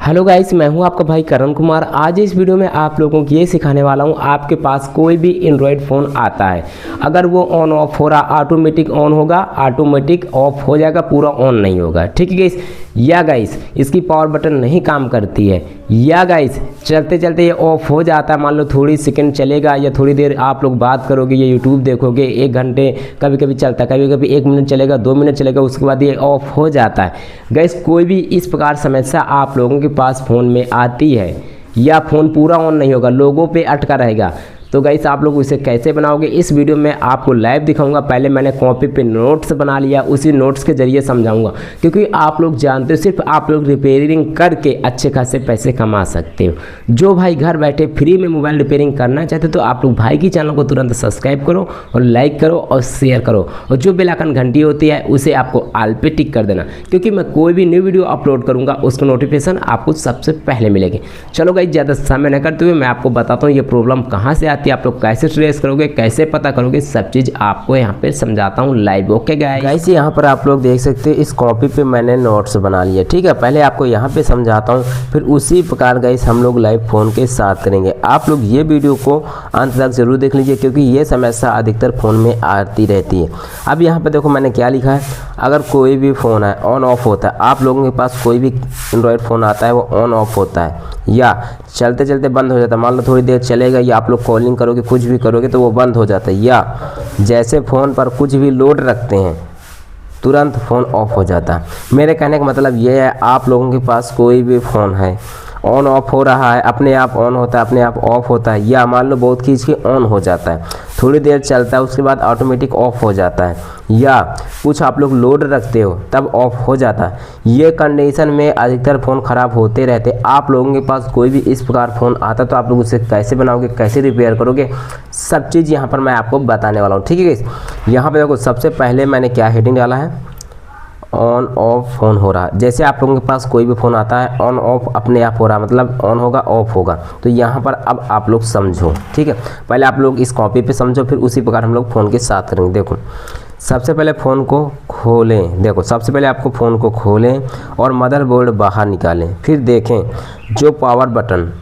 Hello guys, मैं हूं आपका भाई करण कुमार। आज इस वीडियो में आप लोगों को ये सिखाने वाला हूं, आपके पास कोई भी एंड्रॉयड फ़ोन आता है, अगर वो ऑन ऑफ हो रहा, ऑटोमेटिक ऑन होगा, ऑटोमेटिक ऑफ हो जाएगा, पूरा ऑन नहीं होगा। ठीक है गाइस, या गाइस इसकी पावर बटन नहीं काम करती है, या गाइस चलते चलते ये ऑफ हो जाता है। मान लो थोड़ी सेकंड चलेगा या थोड़ी देर आप लोग बात करोगे या यूट्यूब देखोगे, 1 घंटे कभी कभी चलता है, कभी कभी 1 मिनट चलेगा, 2 मिनट चलेगा, उसके बाद ये ऑफ हो जाता है। गाइस कोई भी इस प्रकार समस्या आप लोगों के पास फ़ोन में आती है या फ़ोन पूरा ऑन नहीं होगा, लोगों पे अटका रहेगा, तो गाइस आप लोग इसे कैसे बनाओगे इस वीडियो में आपको लाइव दिखाऊंगा। पहले मैंने कॉपी पे नोट्स बना लिया, उसी नोट्स के जरिए समझाऊंगा, क्योंकि आप लोग जानते हो सिर्फ आप लोग रिपेयरिंग करके अच्छे खासे पैसे कमा सकते हो। जो भाई घर बैठे फ्री में मोबाइल रिपेयरिंग करना चाहते हो तो आप लोग भाई की चैनल को तुरंत सब्सक्राइब करो और लाइक करो और शेयर करो, और जो बेल आइकन घंटी होती है उसे आपको ऑल पे टिक कर देना, क्योंकि मैं कोई भी न्यू वीडियो अपलोड करूँगा उसका नोटिफिकेशन आपको सबसे पहले मिलेगी। चलो गाइस ज़्यादा समय न करते हुए मैं आपको बताता हूँ ये प्रॉब्लम कहाँ से आप लोग कैसे ट्रेस करोगे, कैसे पता करोगे, सब चीज आपको यहाँ पे समझाता हूँ लाइव। ओके गाइस, यहाँ पर आप लोग देख सकते हैं इस कॉपी पे मैंने नोट्स बना लिया। ठीक है, पहले आपको यहाँ पे समझाता हूँ, फिर उसी प्रकार गाइस हम लोग लाइव फोन के साथ करेंगे। आप लोग ये वीडियो को अंत तक जरूर देख लीजिए, क्योंकि ये समस्या अधिकतर फोन में आती रहती है। अब यहाँ पे देखो मैंने क्या लिखा है, अगर कोई भी फ़ोन है ऑन ऑफ होता है, आप लोगों के पास कोई भी एंड्रॉयड फ़ोन आता है वो ऑन ऑफ होता है या चलते चलते बंद हो जाता है, मान लो थोड़ी देर चलेगा या आप लोग कॉलिंग करोगे कुछ भी करोगे तो वो बंद हो जाता है, या जैसे फ़ोन पर कुछ भी लोड रखते हैं तुरंत फ़ोन ऑफ हो जाता है। मेरे कहने का मतलब ये है, आप लोगों के पास कोई भी फ़ोन है ऑन ऑफ हो रहा है, अपने आप ऑन होता है, अपने आप ऑफ होता है, या मान लो बहुत खींच के ऑन हो जाता है, थोड़ी देर चलता है उसके बाद ऑटोमेटिक ऑफ हो जाता है, या कुछ आप लोग लोड रखते हो तब ऑफ हो जाता है। ये कंडीशन में अधिकतर फ़ोन ख़राब होते रहते। आप लोगों के पास कोई भी इस प्रकार फ़ोन आता तो आप लोग उसे कैसे बनाओगे, कैसे रिपेयर करोगे, सब चीज़ यहाँ पर मैं आपको बताने वाला हूँ। ठीक है गाइस, यहाँ पर देखो सबसे पहले मैंने क्या हेडिंग डाला है, ऑन ऑफ फ़ोन हो रहा है। जैसे आप लोगों के पास कोई भी फ़ोन आता है ऑन ऑफ अपने आप हो रहा है, मतलब ऑन होगा ऑफ होगा, तो यहाँ पर अब आप लोग समझो। ठीक है, पहले आप लोग इस कॉपी पे समझो, फिर उसी प्रकार हम लोग फ़ोन के साथ करेंगे। देखो सबसे पहले फ़ोन को खोलें, देखो सबसे पहले आपको फ़ोन को खोलें और मदरबोर्ड बाहर निकालें, फिर देखें जो पावर बटन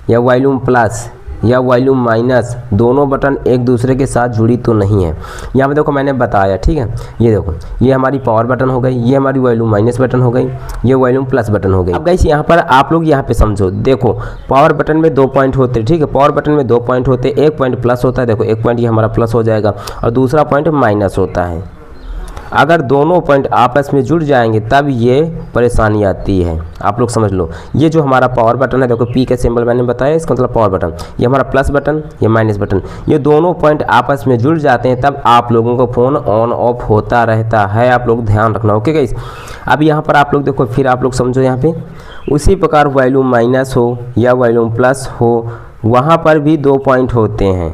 या वॉल्यूम प्लस या वॉल्यूम माइनस दोनों बटन एक दूसरे के साथ जुड़ी तो नहीं है। यहाँ पे देखो मैंने बताया, ठीक है, ये देखो ये हमारी पावर बटन हो गई, ये हमारी वॉल्यूम माइनस बटन हो गई, ये वॉल्यूम प्लस बटन हो गई। अब गाइस यहाँ पर आप लोग यहाँ पे समझो, देखो पावर बटन में 2 पॉइंट होते हैं। ठीक है, पावर बटन में 2 पॉइंट होते हैं, एक पॉइंट प्लस होता है, देखो एक पॉइंट ये हमारा प्लस हो जाएगा और दूसरा पॉइंट माइनस होता है। अगर दोनों पॉइंट आपस में जुड़ जाएंगे तब ये परेशानी आती है। आप लोग समझ लो, ये जो हमारा पावर बटन है, देखो पी का सिंबल मैंने बताया, इसका मतलब पावर बटन, ये हमारा प्लस बटन, ये माइनस बटन, ये दोनों पॉइंट आपस में जुड़ जाते हैं तब आप लोगों को फ़ोन ऑन ऑफ होता रहता है। आप लोग ध्यान रखना। ओके गाइस, अब यहाँ पर आप लोग देखो, फिर आप लोग समझो यहाँ पे उसी प्रकार वॉल्यूम माइनस हो या वॉल्यूम प्लस हो, वहाँ पर भी 2 पॉइंट होते हैं।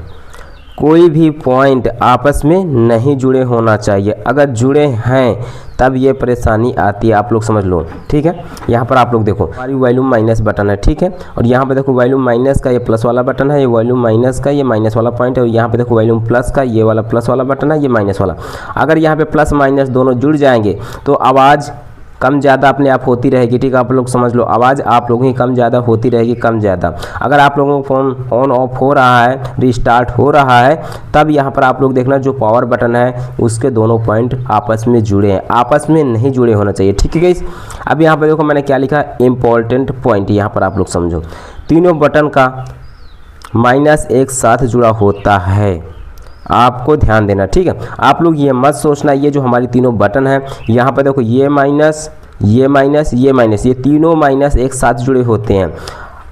कोई भी पॉइंट आपस में नहीं जुड़े होना चाहिए, अगर जुड़े हैं तब ये परेशानी आती है। आप लोग समझ लो। ठीक है, यहाँ पर आप लोग देखो हमारी वॉल्यूम माइनस बटन है, ठीक है, और यहाँ पे देखो वॉल्यूम माइनस का ये प्लस वाला बटन है, ये वॉल्यूम माइनस का ये माइनस वाला पॉइंट है, और यहाँ पे देखो वॉल्यूम प्लस का ये वाला प्लस वाला बटन है, ये माइनस वाला। अगर यहाँ पे प्लस माइनस दोनों जुड़ जाएंगे तो आवाज़ कम ज़्यादा अपने आप होती रहेगी। ठीक है, आप लोग समझ लो, आवाज़ आप लोगों की कम ज़्यादा होती रहेगी, कम ज़्यादा। अगर आप लोगों का फ़ोन ऑन ऑफ हो रहा है, रिस्टार्ट हो रहा है, तब यहाँ पर आप लोग देखना जो पावर बटन है उसके दोनों पॉइंट आपस में जुड़े हैं, आपस में नहीं जुड़े होना चाहिए। ठीक है गाइस, अब यहाँ पर देखो मैंने क्या लिखा, इम्पोर्टेंट पॉइंट, यहाँ पर आप लोग समझो तीनों बटन का माइनस एक साथ जुड़ा होता है, आपको ध्यान देना। ठीक है, आप लोग ये मत सोचना ये जो हमारी तीनों बटन हैं, यहाँ पर देखो ये माइनस ये माइनस ये माइनस, ये तीनों माइनस एक साथ जुड़े होते हैं।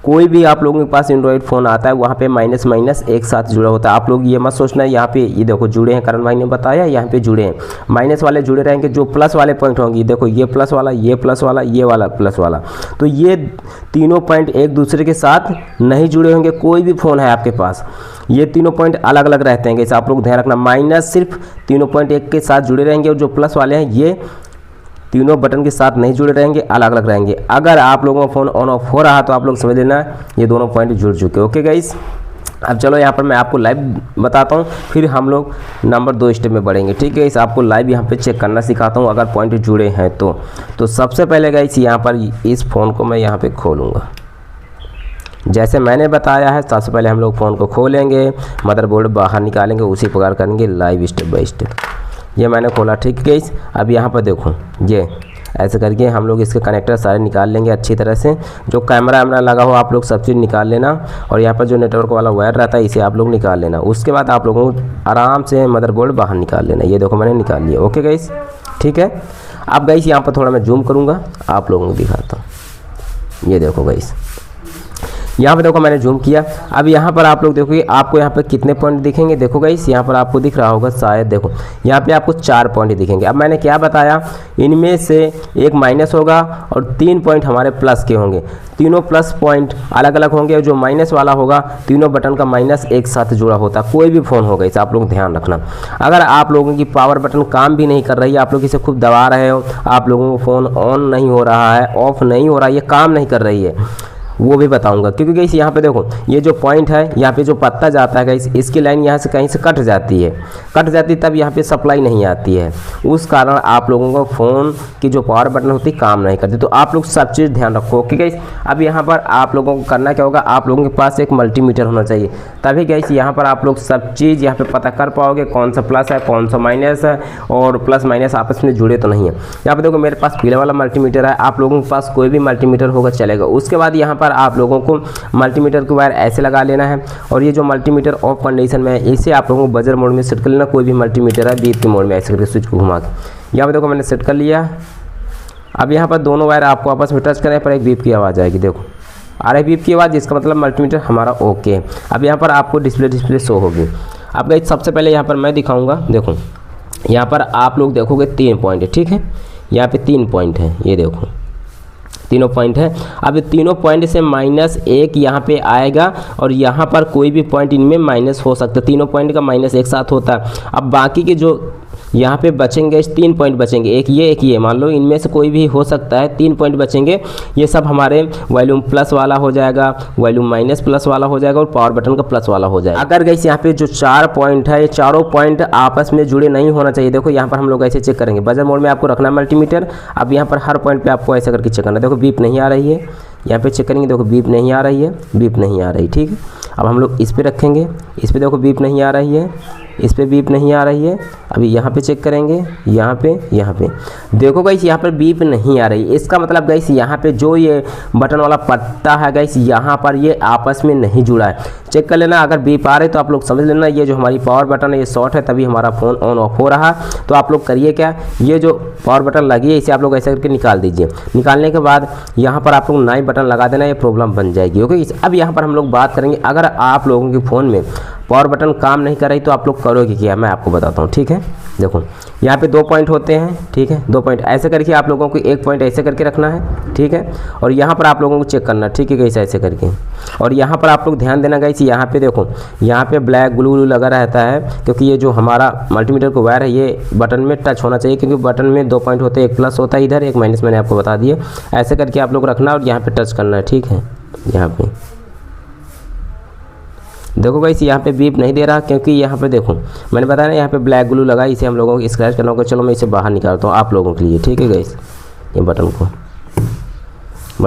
कोई भी आप लोगों के पास एंड्रॉयड फ़ोन आता है वहाँ पे माइनस माइनस एक साथ जुड़ा होता है। आप लोग ये मत सोचना यहाँ पे ये देखो जुड़े हैं, करण भाई ने बताया यहाँ पे जुड़े हैं, माइनस वाले जुड़े रहेंगे, जो प्लस वाले पॉइंट होंगे देखो ये प्लस वाला, ये प्लस वाला, ये वाला प्लस वाला, तो ये तीनों पॉइंट एक दूसरे के साथ नहीं जुड़े होंगे। कोई भी फ़ोन है आपके पास, ये तीनों पॉइंट अलग अलग रहते हैं, जैसे आप लोग ध्यान रखना, माइनस सिर्फ तीनों पॉइंट एक के साथ जुड़े रहेंगे, और जो प्लस वाले हैं ये तीनों बटन के साथ नहीं जुड़े रहेंगे, अलग अलग रहेंगे। अगर आप लोगों का फ़ोन ऑन ऑफ हो रहा तो आप लोग समझ लेना ये दोनों पॉइंट जुड़ चुके। ओके गाइस, अब चलो यहाँ पर मैं आपको लाइव बताता हूँ, फिर हम लोग नंबर 2 स्टेप में बढ़ेंगे। ठीक है, इस आपको लाइव यहाँ पे चेक करना सिखाता हूँ अगर पॉइंट जुड़े हैं तो सबसे पहले गाइस यहाँ पर इस फ़ोन को मैं यहाँ पे खोलूँगा। जैसे मैंने बताया है सबसे पहले हम लोग फ़ोन को खोलेंगे, मदरबोर्ड बाहर निकालेंगे, उसी प्रकार करेंगे लाइव स्टेप बाय स्टेप। ये मैंने खोला। ठीक है गाइस, अब यहाँ पर देखो ये ऐसे करके हम लोग इसके कनेक्टर सारे निकाल लेंगे अच्छी तरह से। जो कैमरा वैमरा लगा हो आप लोग सब चीज़ निकाल लेना, और यहाँ पर जो नेटवर्क वाला वायर रहता है इसे आप लोग निकाल लेना। उसके बाद आप लोगों को आराम से मदरबोर्ड बाहर निकाल लेना। ये देखो मैंने निकाल लिया। ओके गाइस, ठीक है। अब गाइस यहाँ पर थोड़ा मैं जूम करूँगा, आप लोगों को दिखाता हूँ। ये देखो गाइस, यहाँ पे देखो मैंने जूम किया। अब यहाँ पर आप लोग देखोगे आपको यहाँ पे कितने पॉइंट दिखेंगे। देखो गाइस यहाँ पर आपको दिख रहा होगा शायद, देखो यहाँ पे आपको 4 पॉइंट दिखेंगे। अब मैंने क्या बताया, इनमें से एक माइनस होगा और 3 पॉइंट हमारे प्लस के होंगे। तीनों प्लस पॉइंट अलग अलग होंगे। जो माइनस वाला होगा तीनों बटन का माइनस एक साथ जुड़ा होता है, कोई भी फ़ोन होगा। इसे आप लोग ध्यान रखना। अगर आप लोगों की पावर बटन काम भी नहीं कर रही है, आप लोग इसे खूब दबा रहे हो, आप लोगों को फ़ोन ऑन नहीं हो रहा है, ऑफ नहीं हो रहा है, ये काम नहीं कर रही है, वो भी बताऊंगा। क्योंकि गाइस यहाँ पे देखो ये जो पॉइंट है, यहाँ पे जो पत्ता जाता है गाइस, इसकी लाइन यहाँ से कहीं से कट जाती है, तब यहाँ पे सप्लाई नहीं आती है। उस कारण आप लोगों को फ़ोन की जो पावर बटन होती है काम नहीं करती। तो आप लोग सब चीज़ ध्यान रखो। ओके गाइस, अब यहाँ पर आप लोगों को करना क्या होगा, आप लोगों के पास एक मल्टीमीटर होना चाहिए, तभी गाइस यहाँ पर आप लोग सब चीज़ यहाँ पर पता कर पाओगे, कौन सा प्लस है कौन सा माइनस है, और प्लस माइनस आपस में जुड़े तो नहीं है। यहाँ पर देखो मेरे पास पीले वाला मल्टीमीटर है, आप लोगों के पास कोई भी मल्टीमीटर होगा चलेगा। उसके बाद यहाँ पर आप लोगों को मल्टीमीटर के वायर ऐसे लगा लेना है, और ये जो मल्टीमीटर ऑफ कंडीशन में है इसे आप लोगों को बजर मोड में सेट कर लेना। कोई भी मल्टीमीटर है बीप के मोड में ऐसे करके स्विच को घुमा के यहाँ पे देखो मैंने सेट कर लिया। अब यहाँ पर दोनों वायर आपको आपस में टच करें पर एक बीप की आवाज़ आएगी। देखो आ रही बीप की आवाज़, जिसका मतलब मल्टीमीटर हमारा ओके है। अब यहाँ पर आपको डिस्प्ले शो होगी। अब गाइस सबसे पहले यहाँ पर मैं दिखाऊँगा। देखो यहाँ पर आप लोग देखोगे 3 पॉइंट है। ठीक है, यहाँ पे 3 पॉइंट है, ये देखो तीनों पॉइंट है। अब तीनों पॉइंट से -1 यहाँ पे आएगा, और यहाँ पर कोई भी पॉइंट इनमें माइनस हो सकता है। तीनों पॉइंट का माइनस एक साथ होता है। अब बाकी के जो यहाँ पे बचेंगे 3 पॉइंट बचेंगे, एक ये, मान लो इनमें से कोई भी हो सकता है, 3 पॉइंट बचेंगे। ये सब हमारे वॉल्यूम प्लस वाला हो जाएगा, वॉल्यूम माइनस प्लस वाला हो जाएगा, और पावर बटन का प्लस वाला हो जाएगा। अगर गाइस यहाँ पे जो 4 पॉइंट है, ये चारों पॉइंट आपस में जुड़े नहीं होना चाहिए। देखो यहाँ पर हम लोग ऐसे चेक करेंगे, बजर मोड में आपको रखना मल्टीमीटर। अब यहाँ पर हर पॉइंट पर आपको ऐसा करके चेक करना। देखो बीप नहीं आ रही है, यहाँ पे चेक करेंगे, देखो बीप नहीं आ रही है, बीप नहीं आ रही। ठीक है, अब हम लोग इस पे रखेंगे, इस पे देखो बीप नहीं आ रही है, इस पे बीप नहीं आ रही है। अभी यहाँ पे चेक करेंगे, यहाँ पे देखो गाइस यहाँ पर बीप नहीं आ रही। इसका मतलब गाइस यहाँ पे जो ये बटन वाला पत्ता है गाइस, यहाँ पर ये आपस में नहीं जुड़ा है। चेक कर लेना, अगर बीप आ रही तो आप लोग समझ लेना ये जो हमारी पावर बटन है ये शॉर्ट है, तभी हमारा फ़ोन ऑन ऑफ हो रहा। तो आप लोग करिए क्या, ये जो पावर बटन लगी है इसे आप लोग ऐसे करके निकाल दीजिए। निकालने के बाद यहाँ पर आप लोग नई बटन लगा देना, ये प्रॉब्लम बन जाएगी। ओके, अब यहाँ पर हम लोग बात करेंगे, अगर आप लोगों के फ़ोन में पावर बटन काम नहीं कर रही तो आप लोग करोगे क्या, मैं आपको बताता हूँ। ठीक है, देखो यहाँ पे 2 पॉइंट होते हैं। ठीक है, 2 पॉइंट ऐसे करके आप लोगों को 1 पॉइंट ऐसे करके रखना है। ठीक है, और यहाँ पर आप लोगों को चेक करना। ठीक है गाइस, ऐसे करके। और यहाँ पर आप लोग ध्यान देना गाइस, यहाँ पे देखो यहाँ पे ब्लैक ग्लू लगा रहता है, क्योंकि ये जो हमारा मल्टीमीटर का वायर है ये बटन में टच होना चाहिए, क्योंकि बटन में 2 पॉइंट होते हैं, एक प्लस होता है इधर, एक माइनस, मैंने आपको बता दिया। ऐसे करके आप लोग रखना और यहाँ पे टच करना है। ठीक है, यहाँ पे देखो गाइस यहाँ पे बीप नहीं दे रहा, क्योंकि यहाँ पे देखो मैंने बताया ना यहाँ पे ब्लैक ग्लू लगा, इसे हम लोगों को स्क्रैच करना होगा। चलो मैं इसे बाहर निकालता हूँ आप लोगों के लिए। ठीक है गाइस, ये बटन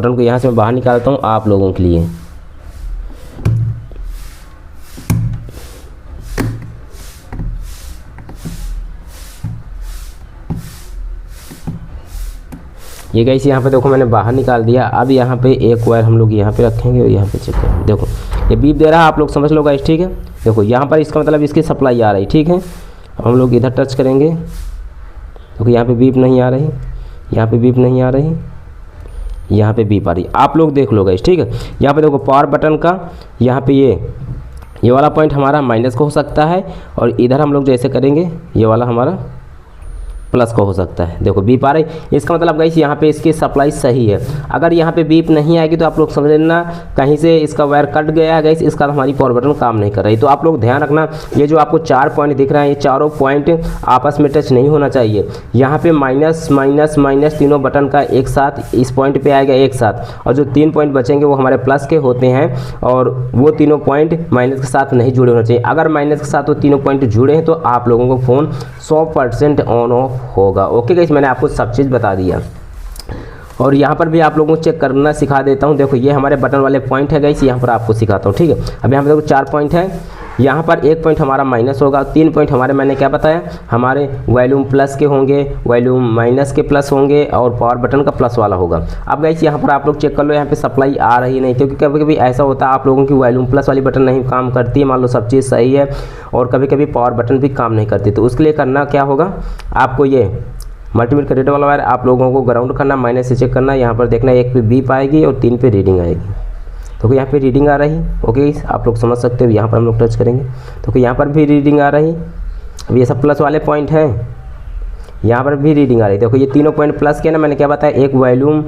को यहाँ से मैं बाहर निकालता हूँ आप लोगों के लिए। ये गाइस यहाँ पे देखो मैंने बाहर निकाल दिया। अब यहाँ पे एक वायर हम लोग यहाँ पे रखेंगे और यहाँ पे चेक करेंगे। देखो ये बीप दे रहा है, आप लोग समझ लो गाइस। ठीक है, देखो यहाँ पर इसका मतलब इसकी सप्लाई आ रही। ठीक है, अब हम लोग इधर टच करेंगे, देखो यहाँ पे बीप नहीं आ रही, यहाँ पे बीप नहीं आ रही, यहाँ पे बीप आ रही। आप लोग देख लो गाइस। ठीक है, यहाँ पे देखो पावर बटन का यहाँ पे ये वाला पॉइंट हमारा माइनस का हो सकता है, और इधर हम लोग जैसे करेंगे ये वाला हमारा प्लस का हो सकता है। देखो बीप आ रही, इसका मतलब गाइस यहाँ पे इसकी सप्लाई सही है। अगर यहाँ पे बीप नहीं आएगी तो आप लोग समझ लेना कहीं से इसका वायर कट गया है गाइस, इसका हमारी पावर बटन काम नहीं कर रही। तो आप लोग ध्यान रखना, ये जो आपको 4 पॉइंट दिख रहे हैं, ये चारों पॉइंट आपस में टच नहीं होना चाहिए। यहाँ पे माइनस माइनस माइनस तीनों बटन का एक साथ इस पॉइंट पे आएगा एक साथ, और जो 3 पॉइंट बचेंगे वो हमारे प्लस के होते हैं, और वो तीनों पॉइंट माइनस के साथ नहीं जुड़े होना चाहिए। अगर माइनस के साथ वो तीनों पॉइंट जुड़े हैं तो आप लोगों को फ़ोन 100% ऑन ऑफ होगा। ओके गाइस, मैंने आपको सब चीज़ बता दिया। और यहाँ पर भी आप लोगों को चेक करना सिखा देता हूँ। देखो ये हमारे बटन वाले पॉइंट है गाइस, यहाँ पर आपको सिखाता हूँ, ठीक है। अब यहाँ पर देखो 4 पॉइंट है, यहाँ पर 1 पॉइंट हमारा माइनस होगा, 3 पॉइंट हमारे, मैंने क्या बताया, हमारे वॉल्यूम प्लस के होंगे, वॉल्यूम माइनस के प्लस होंगे, और पावर बटन का प्लस वाला होगा। अब गाइस यहाँ पर आप लोग चेक कर लो, यहाँ पे सप्लाई आ रही नहीं, क्योंकि कभी कभी ऐसा होता है आप लोगों की वॉल्यूम प्लस वाली बटन नहीं काम करती है, मान लो सब चीज़ सही है, और कभी कभी पावर बटन भी काम नहीं करती। तो उसके लिए करना क्या होगा, आपको ये मल्टीमीटर का रेड वाला वायर आप लोगों को ग्राउंड करना, माइनस से चेक करना, यहाँ पर देखना 1 पे बीप आएगी और 3 पे रीडिंग आएगी। तो यहाँ पे रीडिंग आ रही, ओके आप लोग समझ सकते हो। यहाँ पर हम लोग टच करेंगे तो यहाँ पर भी रीडिंग आ रही। अब ये सब प्लस वाले पॉइंट हैं, यहाँ पर भी रीडिंग आ रही। देखो ये तीनों पॉइंट प्लस के ना, मैंने क्या बताया, एक वॉल्यूम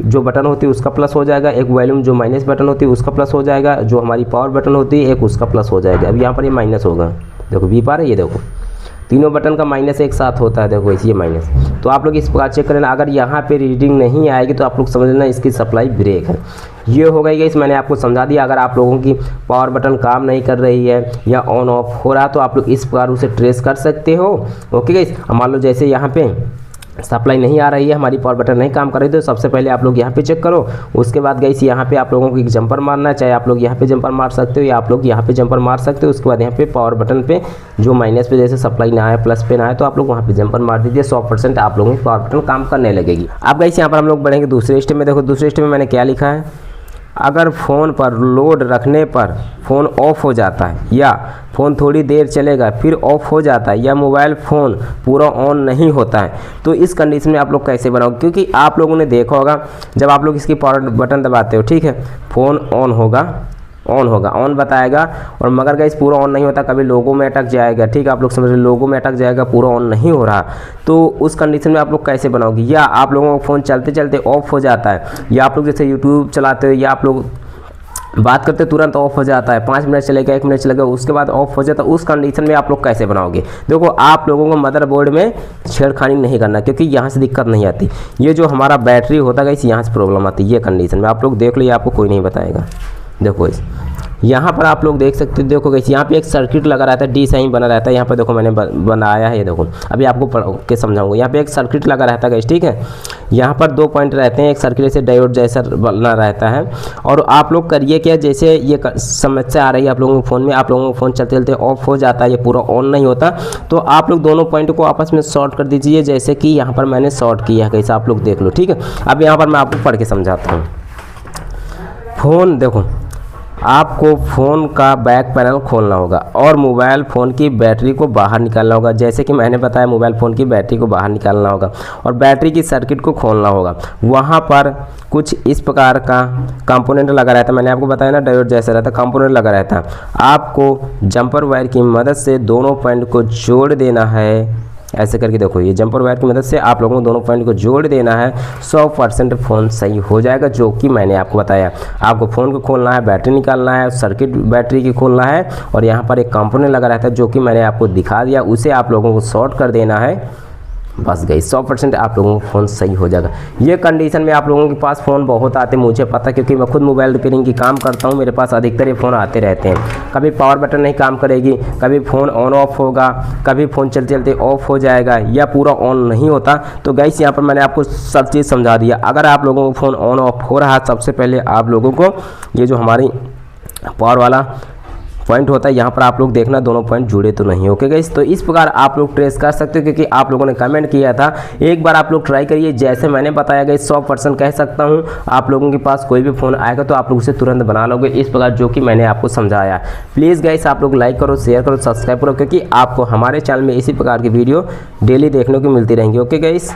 जो बटन होती है उसका प्लस हो जाएगा, एक वॉल्यूम जो माइनस बटन होती है उसका प्लस हो जाएगा, जो हमारी पावर बटन होती है एक उसका प्लस हो जाएगा। अब यहाँ पर ये माइनस होगा, देखो बीप आ रही है, देखो तीनों बटन का माइनस एक साथ होता है, देखो इसी माइनस। तो आप लोग इस प्रकार चेक करें, अगर यहाँ पे रीडिंग नहीं आएगी तो आप लोग समझ लेना इसकी सप्लाई ब्रेक है। ये हो गई गाइस, मैंने आपको समझा दिया। अगर आप लोगों की पावर बटन काम नहीं कर रही है या ऑन ऑफ हो रहा तो आप लोग इस प्रकार उसे ट्रेस कर सकते हो। ओके गाइस, मान लो जैसे यहाँ पे सप्लाई नहीं आ रही है, हमारी पावर बटन नहीं काम कर रही, तो सबसे पहले आप लोग यहाँ पे चेक करो। उसके बाद गाइस यहाँ पे आप लोगों को एक जंपर मारना है, चाहे आप लोग यहाँ पे जंपर मार सकते हो या आप लोग यहाँ पे जंपर मार सकते हो। उसके बाद यहाँ पे पावर बटन पे जो माइनस पे जैसे सप्लाई ना आए प्लस पे ना आए तो आप लोग वहाँ पे जंपर मार दीजिए, 100% आप लोगों की पावर बटन काम करने लगेगी। अब गाइस यहाँ पर हम लोग बढ़ेंगे दूसरे स्टेप में। देखो दूसरे स्टेप में मैंने क्या लिखा है, अगर फ़ोन पर लोड रखने पर फ़ोन ऑफ हो जाता है या फ़ोन थोड़ी देर चलेगा फिर ऑफ हो जाता है या मोबाइल फ़ोन पूरा ऑन नहीं होता है, तो इस कंडीशन में आप लोग कैसे बनाओगे। क्योंकि आप लोगों ने देखा होगा जब आप लोग इसकी पावर बटन दबाते हो, ठीक है, फ़ोन ऑन होगा, ऑन बताएगा, और मगर गाइस पूरा ऑन नहीं होता, कभी लोगों में अटक जाएगा, ठीक है, आप लोग समझ रहे, लोगों में अटक जाएगा, पूरा ऑन नहीं हो रहा। तो उस कंडीशन में आप लोग कैसे बनाओगे, या आप लोगों को फ़ोन चलते चलते ऑफ हो जाता है, या आप लोग जैसे यूट्यूब चलाते हो या आप लोग बात करते तुरंत ऑफ हो जाता है, 5 मिनट चलेगा 1 मिनट चलेगा उसके बाद ऑफ हो जाता है, उस कंडीशन में आप लोग कैसे बनाओगे। देखो आप लोगों को मदरबोर्ड में छेड़खानी नहीं करना, क्योंकि यहाँ से दिक्कत नहीं आती। ये जो हमारा बैटरी होता है यहाँ से प्रॉब्लम आती है, ये कंडीशन में आप लोग देख लो, ये आपको कोई नहीं बताएगा। देखो इस यहाँ पर आप लोग देख सकते हो, देखो गाइस यहाँ पे एक सर्किट लगा रहता है, डी साइन बना रहता है, यहाँ पर देखो मैंने बनाया है, ये देखो अभी आपको पढ़ के समझाऊंगा। यहाँ पे एक सर्किट लगा रहता है गाइस, ठीक है, यहाँ पर 2 पॉइंट रहते हैं, एक सर्किट से डायोड जैसा बना रहता है। और आप लोग करिए क्या, जैसे ये समस्या आ रही है आप लोगों के फ़ोन में, आप लोगों का फ़ोन चलते चलते ऑफ हो जाता है, ये पूरा ऑन नहीं होता, तो आप लोग दोनों पॉइंट को आपस में शॉर्ट कर दीजिए, जैसे कि यहाँ पर मैंने शॉर्ट किया है गाइस, आप लोग देख लो, ठीक है। अब यहाँ पर मैं आपको पढ़ के समझाता हूँ। फ़ोन देखो, आपको फ़ोन का बैक पैनल खोलना होगा और मोबाइल फ़ोन की बैटरी को बाहर निकालना होगा, जैसे कि मैंने बताया मोबाइल फ़ोन की बैटरी को बाहर निकालना होगा और बैटरी की सर्किट को खोलना होगा। वहाँ पर कुछ इस प्रकार का कंपोनेंट लगा रहता है, मैंने आपको बताया ना डायोड जैसा रहता है, कंपोनेंट लगा रहता है। आपको जंपर वायर की मदद से दोनों पॉइंट को जोड़ देना है, ऐसे करके देखो, ये जंपर वायर की मदद से आप लोगों को दोनों पॉइंट को जोड़ देना है, 100% फ़ोन सही हो जाएगा, जो कि मैंने आपको बताया। आपको फ़ोन को खोलना है, बैटरी निकालना है, सर्किट बैटरी की खोलना है, और यहाँ पर एक कंपोनेंट लगा रहता है जो कि मैंने आपको दिखा दिया, उसे आप लोगों को शॉर्ट कर देना है। बस गई 100% आप लोगों का फ़ोन सही हो जाएगा। ये कंडीशन में आप लोगों के पास फ़ोन बहुत आते हैं, मुझे पता, क्योंकि मैं खुद मोबाइल रिपेयरिंग की काम करता हूँ, मेरे पास अधिकतर ये फ़ोन आते रहते हैं। कभी पावर बटन नहीं काम करेगी, कभी फ़ोन ऑन ऑफ होगा, कभी फ़ोन चलते चलते ऑफ हो जाएगा या पूरा ऑन नहीं होता। तो गाइस यहाँ पर मैंने आपको सब चीज़ समझा दिया। अगर आप लोगों को फ़ोन ऑन ऑफ हो रहा है, सबसे पहले आप लोगों को ये जो हमारी पावर वाला पॉइंट होता है यहाँ पर आप लोग देखना दोनों पॉइंट जुड़े तो नहीं। ओके गाइस, तो इस प्रकार आप लोग ट्रेस कर सकते हो, क्योंकि आप लोगों ने कमेंट किया था। एक बार आप लोग ट्राई करिए, जैसे मैंने बताया गया 100% कह सकता हूँ आप लोगों के पास कोई भी फ़ोन आएगा तो आप लोग उसे तुरंत बना लोगे इस प्रकार, जो कि मैंने आपको समझाया। प्लीज़ गाइस आप लोग लाइक करो, शेयर करो, सब्सक्राइब करो, क्योंकि आपको हमारे चैनल में इसी प्रकार की वीडियो डेली देखने को मिलती रहेंगी। Okay guys.